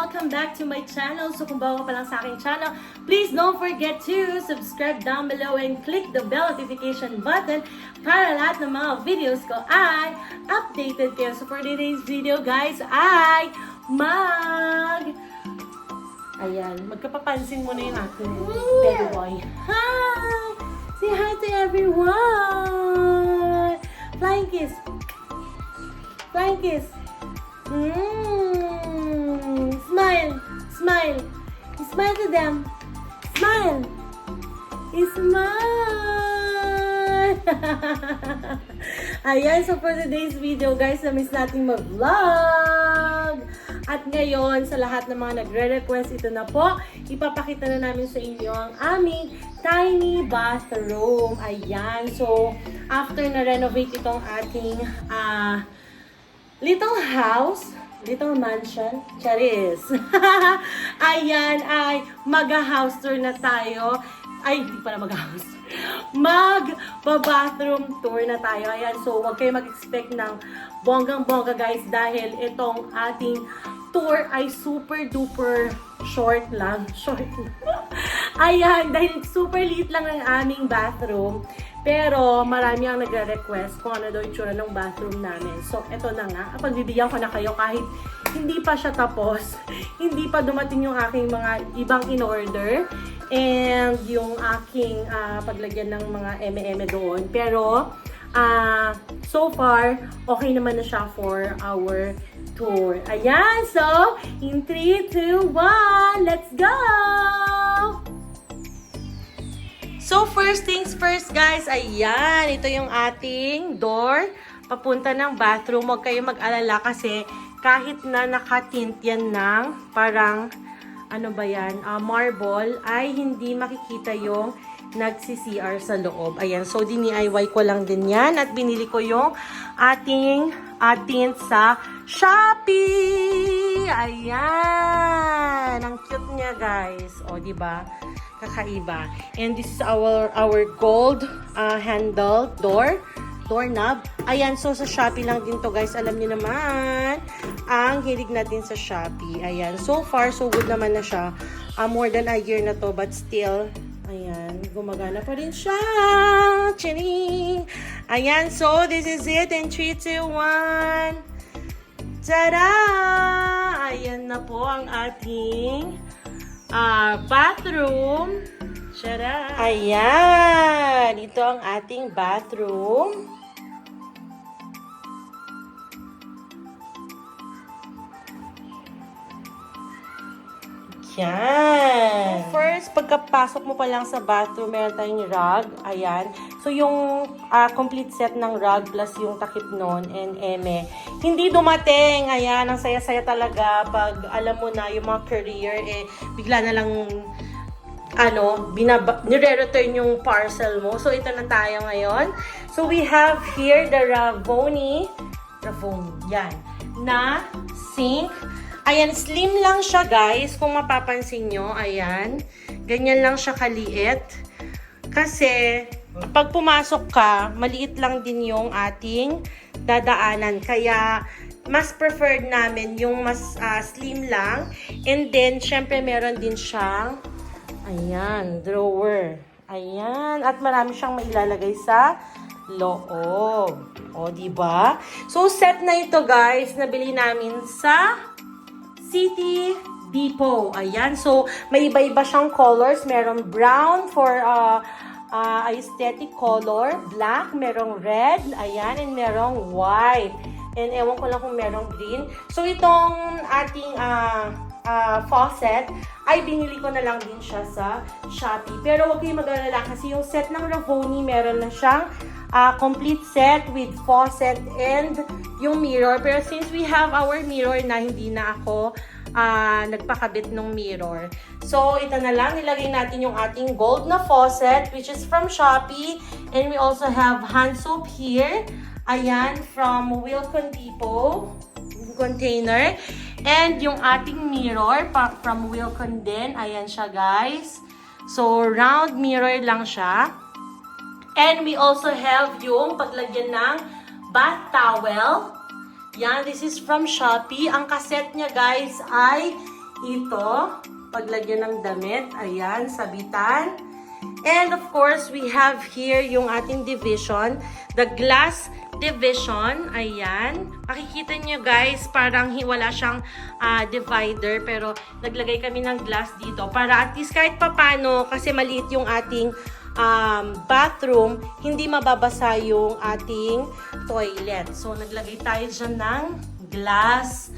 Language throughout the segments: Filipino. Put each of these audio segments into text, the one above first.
welcome back to my channel. So kung bago pa lang sa aking channel, please don't forget to subscribe down below and click the bell notification button para lahat ng mga videos ko ay updated kayo. So for today's video guys ay magkapapansin mo na yung aking baby boy. Hi! Say hi to everyone! Flying kiss! Flying kiss! Smile! Smile! Smile to them! Smile! Smile! Ayan, so for today's video guys, na-miss natin mag-vlog! At ngayon, sa lahat ng mga nagre-request, ito na po, ipapakita na namin sa inyo ang aming tiny bathroom. Ayan, so after na-renovate itong ating little house, little mansion, charis. Ayan, ay mag-house tour na tayo. Ay, hindi pala mag-house tour. Mag-bathroom tour na tayo. Ayan, so huwag kayo mag-expect ng bonggang-bongga guys dahil itong ating tour ay super duper short lang. Ayan, dahil super liit lang ang aming bathroom. Pero marami ang nagre-request kung ano daw itsura ng bathroom namin. So, eto na nga. Pagbibigyan ko na kayo kahit hindi pa siya tapos. Hindi pa dumating yung aking mga ibang in-order. And yung aking paglagyan ng mga eme-eme doon. Pero, so far, okay naman na siya for our tour. Ayan, so, in 3, 2, 1, let's go! So, first things first, guys. Ayan, ito yung ating door. Papunta ng bathroom. Huwag kayong mag-alala kasi kahit na nakatint yan ng parang, ano ba yan, marble, ay hindi makikita yung nagsi-CR sa loob. Ayan, so DIY ko lang din yan. At binili ko yung ating tint sa Shopee! Ayan! Ang cute niya, guys. O, diba? Kakaiba. And this is our gold handle doorknob. Ayan, so sa Shopee lang din to guys. Alam niyo naman, ang hilig natin sa Shopee. Ayan, so far so good naman na siya. More than a year na to, but still, ayan, gumagana pa rin siya. Chining! Ayan, so this is it in 3, 2, 1. Tada! Ayan na po ang ating bathroom. Shara. Ayan. Ito ang ating bathroom. Yan. First, pagkapasok mo pa lang sa bathroom, meron tayong rug. Ayan. So, yung complete set ng rug plus yung takip nun and eme. Hindi dumating. Ayan. Ang saya-saya talaga pag alam mo na yung mga career, bigla na lang nire-return yung parcel mo. So, ito na tayo ngayon. So, we have here the Ravoni, yan, na sink. Ayan, slim lang siya guys, kung mapapansin nyo, ayan. Ganyan lang siya kaliit. Kasi, pag pumasok ka, maliit lang din yung ating dadaanan. Kaya, mas preferred namin yung mas slim lang. And then, syempre, meron din siyang, ayan, drawer. Ayan, at marami siyang mailalagay sa loob. O, diba? So, set na ito guys, nabili namin sa City Depot. Ayan. So, may iba-iba siyang colors. Meron brown for aesthetic color. Black. Merong red. Ayan. And merong white. And ewan ko lang kung merong green. So, itong ating faucet ay binili ko na lang din siya sa Shopee. Pero huwag kayong mag-alala kasi yung set ng Ravoni meron na siyang complete set with faucet and yung mirror. Pero since we have our mirror na, hindi na ako nagpakabit ng mirror. So, ito na lang. Nilagay natin yung ating gold na faucet which is from Shopee. And we also have hand soap here. Ayan, from Wilcon Depot container. And yung ating mirror from Wilcon din. Ayan siya guys. So, round mirror lang siya. And we also have yung paglagyan ng bath towel. Yan, this is from Shopee. Ang kaset niya guys ay ito, paglagyan ng damit, ayan, sabitan. And of course, we have here yung ating division, the glass division, ayan. Makikita nyo guys, parang wala siyang divider, pero naglagay kami ng glass dito para at least kahit papano, kasi maliit yung ating bathroom, hindi mababasa yung ating toilet. So, naglagay tayo dyan ng glass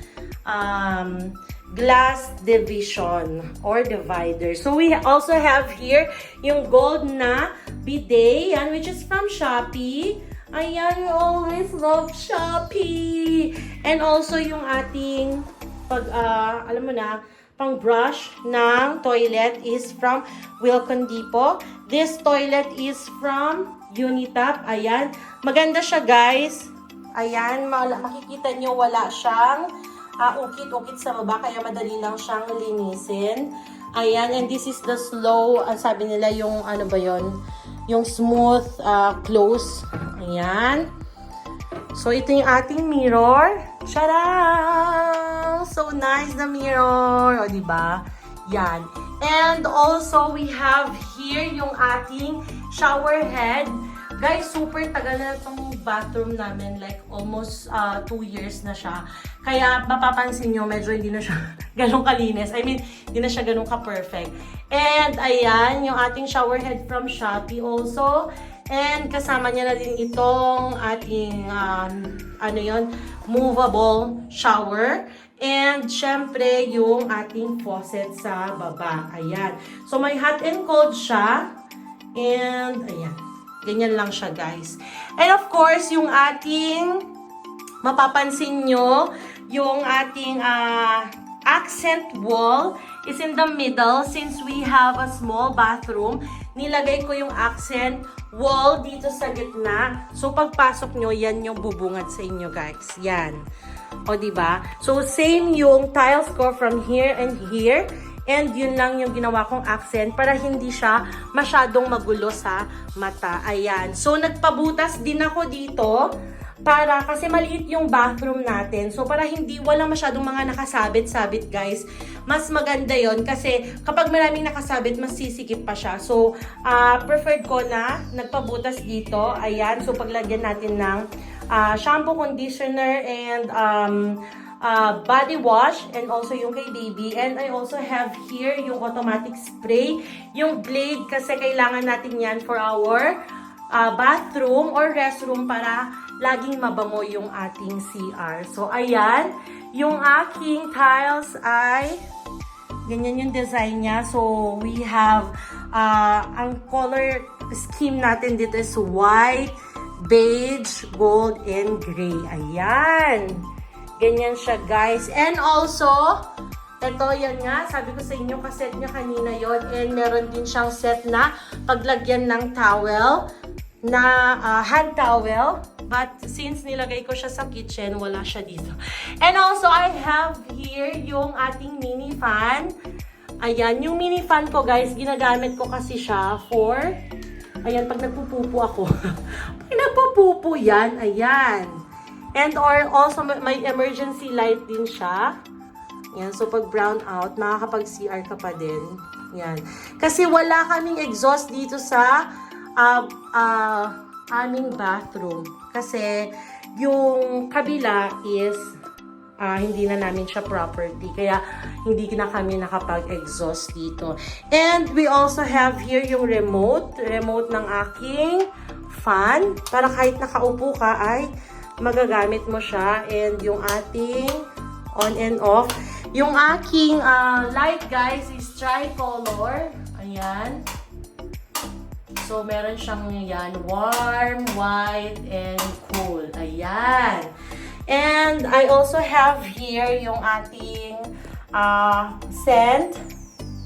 division or divider. So, we also have here yung gold na bidet, yan, which is from Shopee. Ayan, we always love Shopee. And also yung ating alam mo na, pang brush ng toilet is from Wilcon Depot. This toilet is from Unitap. Ayan, maganda siya guys. Ayan, makikita nyo wala siyang ukit-ukit sa baba, kaya madali lang siyang linisin. Ayan, and this is the slow, sabi nila yung ano ba yon, yung smooth close. Ayan. So, ito yung ating mirror. Tadam! So nice na mirror. O, diba? Yan. And also, we have here yung ating shower head. Guys, super tagal na itong bathroom namin. Like, almost 2 years na siya. Kaya, mapapansin nyo, medyo hindi na siya ganun kalinis. I mean, hindi na siya ganun ka-perfect. And, ayan, yung ating shower head from Shopee also. And, kasama niya na din itong ating, movable shower. And, syempre, yung ating faucet sa baba. Ayan. So, may hot and cold siya. And, ayan. Ganyan lang siya, guys. And of course, yung ating, mapapansin nyo, yung ating accent wall is in the middle. Since we have a small bathroom, nilagay ko yung accent wall dito sa gitna. So, pagpasok nyo, yan yung bubungad sa inyo, guys. Yan. O, diba? So, same yung tiles ko from here and here. And yun lang yung ginawa kong accent para hindi siya masyadong magulo sa mata. Ayan. So, nagpabutas din ako dito para, kasi maliit yung bathroom natin. So, para hindi wala masyadong mga nakasabit-sabit, guys. Mas maganda yon kasi kapag maraming nakasabit, mas sisikip pa siya. So, preferred ko na nagpabutas dito. Ayan. So, paglagyan natin ng shampoo, conditioner, and body wash, and also yung kay baby. And I also have here yung automatic spray, yung Glade, kasi kailangan natin yan for our bathroom or restroom para laging mabango yung ating CR. So, ayan, yung aking tiles ay ganyan yung design niya. So, we have ang color scheme natin dito is white, beige, gold, and gray. Ayan. Ganyan siya, guys. And also, ito, yan nga, sabi ko sa inyo, kaset niya kanina yon. And meron din siyang set na paglagyan ng towel, na hand towel. But since nilagay ko siya sa kitchen, wala siya dito. And also, I have here yung ating mini fan. Ayan, yung mini fan ko, guys, ginagamit ko kasi siya for, ayan, pag nagpupupo ako. Pag nagpupupo yan, ayan. And or also may emergency light din siya. Yan, so pag brown out, makakapag-CR ka pa din. Yan. Kasi wala kaming exhaust dito sa aming bathroom. Kasi yung kabila is hindi na namin siya property. Kaya hindi na kami nakapag-exhaust dito. And we also have here yung remote ng aking fan. Para kahit nakaupo ka ay magagamit mo siya. And yung ating on and off. Yung aking light, guys, is tricolor. Ayan. So, meron siyang yan, warm, white, and cool. Ayan. And I also have here yung ating scent.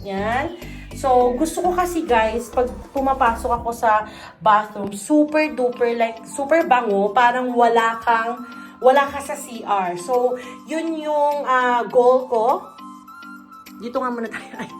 Yan. So, gusto ko kasi, guys, pag pumapasok ako sa bathroom, super duper, like, super bango, parang wala ka sa CR. So, yun yung goal ko. Dito nga muna tayo.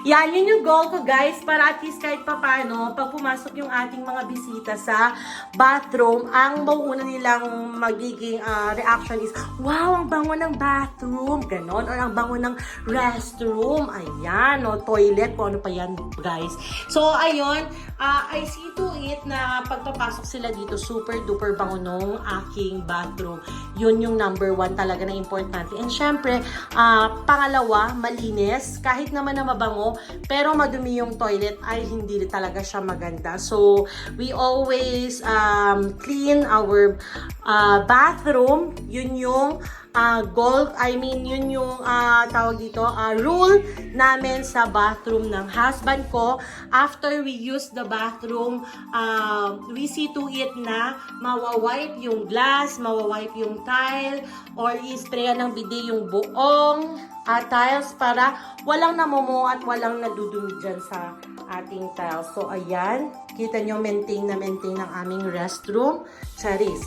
Yan, yun yung goal ko guys, para at least kahit papano, pag pumasok yung ating mga bisita sa bathroom, ang mauuna nilang magiging reaction is, wow, ang bango ng bathroom, ganon, or ang bango ng restroom, ayan, o toilet, kung ano pa yan guys. So, ayun, I see to it na pagpapasok sila dito, super duper bango nung aking bathroom. Yun yung number 1 talaga na importante. And syempre, pangalawa, malinis. Kahit naman na mabango, pero madumi yung toilet ay hindi talaga siya maganda. So, we always clean our bathroom. Yun yung yun yung tawag dito, rule namin sa bathroom ng husband ko. After we use the bathroom, we see to it na mawawipe yung glass, mawawipe yung tile, or i-sprayan ng bidet yung buong tiles para walang namumo at walang nadudumi dyan sa ating tiles. So, ayan. Kita nyo, maintain na maintain ang aming restroom. Charis.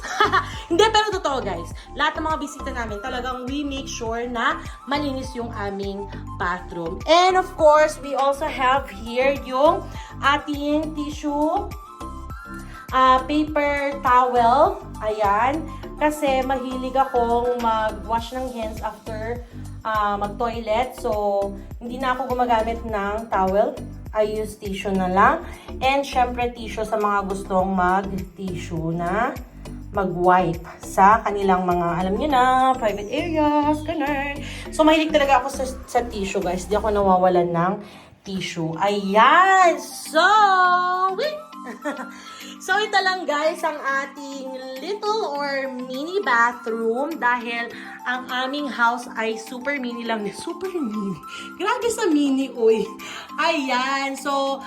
Hindi, pero totoo guys. Lahat ng mga bisita namin, talagang we make sure na malinis yung aming bathroom. And of course, we also have here yung ating tissue, paper towel. Ayan. Kasi mahilig akong mag-wash ng hands after mag-toilet. So, hindi na ako gumagamit ng towel. I use tissue na lang. And syempre tissue sa mga gustong mag-tissue na mag-wipe sa kanilang mga, alam nyo na, private areas, ganun. So, mahilig talaga ako sa tissue, guys. Di ako nawawalan ng tissue. Ayan! So, so, ito lang guys ang ating little or mini bathroom dahil ang aming house ay super mini lang. Super mini. Grabe sa mini, oy. Ayan. So,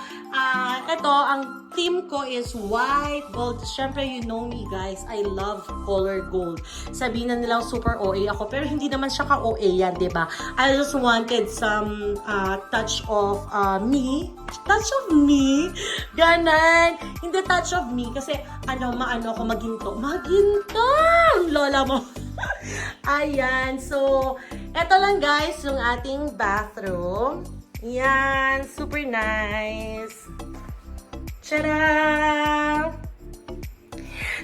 ito, ang theme ko is white, gold. Siyempre, you know me guys. I love color gold. Sabihin na nilang super OA ako. Pero hindi naman siya ka-OA yan, diba? I just wanted some touch of me. Touch of me? Ganon. Hindi touch of me. Kasi, maano ako maginto. Maginto! Lola mo. Ayan. So, eto lang guys, yung ating bathroom. Yan. Super nice. Tada!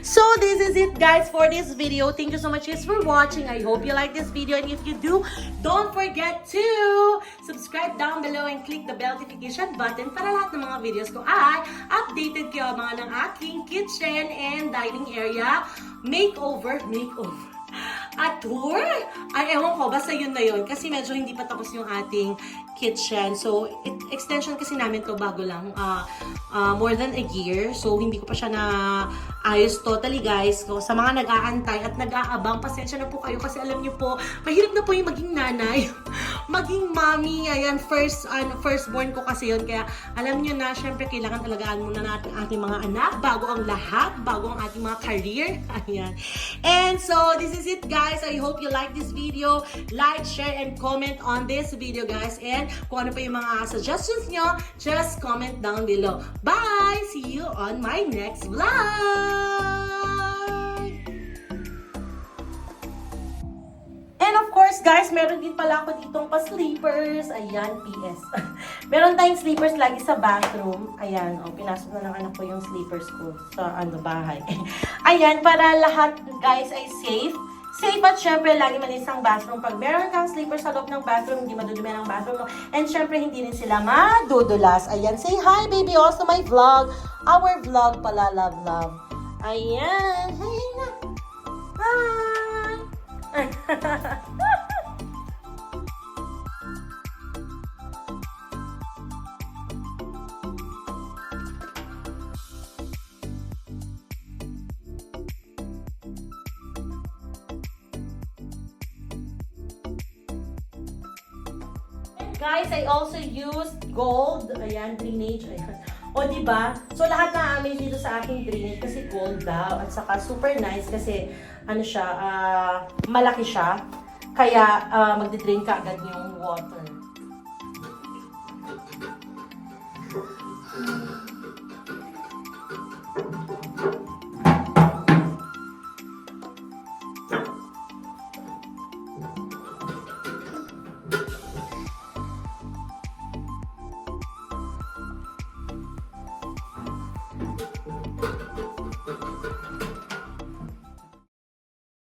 So, this is it guys for this video. Thank you so much guys for watching. I hope you like this video. And if you do, don't forget to subscribe down below and click the bell notification button para lahat ng mga videos ko ay updated kayo mga ng aking kitchen and dining area makeover. At tour? Ay, ewan ko, basta yun na yun. Kasi medyo hindi pa tapos yung ating kitchen. So, extension kasi namin to bago lang. More than a year. So, hindi ko pa siya na ayos totally, guys. So, sa mga nag-aantay at nag-aabang, pasensya na po kayo kasi alam niyo po, mahirap na po yung maging nanay. Maging mommy. Ayan, firstborn ko kasi yun. Kaya, alam niyo na, syempre, kailangan talagaan muna natin ating mga anak bago ang lahat, bago ang ating mga career. Ayan. And so, this is it, guys. I hope you like this video. Like, share, and comment on this video, guys. And kung ano pa yung mga suggestions nyo, just comment down below. Bye! See you on my next vlog! And of course, guys, meron din pala ako ditong pa-sleepers. Ayan, PS. Meron tayong sleepers lagi sa bathroom. Ayan, pinasok na ng anak ko yung sleepers ko sa bahay. Ayan, para lahat, guys, ay safe. Safe at syempre, lagi malinis ang bathroom. Pag meron kang sleeper sa loob ng bathroom, hindi madudumi ang bathroom mo. And syempre, hindi rin sila madudulas. Ayan, say hi, baby, also my vlog. Our vlog pala, love. Ayan, hi na. Hi! Guys, I also used gold. Ayan, drainage. Ayan. O, diba? So, lahat na amin dito sa aking drainage kasi gold daw. At saka super nice kasi, ano siya, malaki siya. Kaya, magdi-drain ka agad yung water.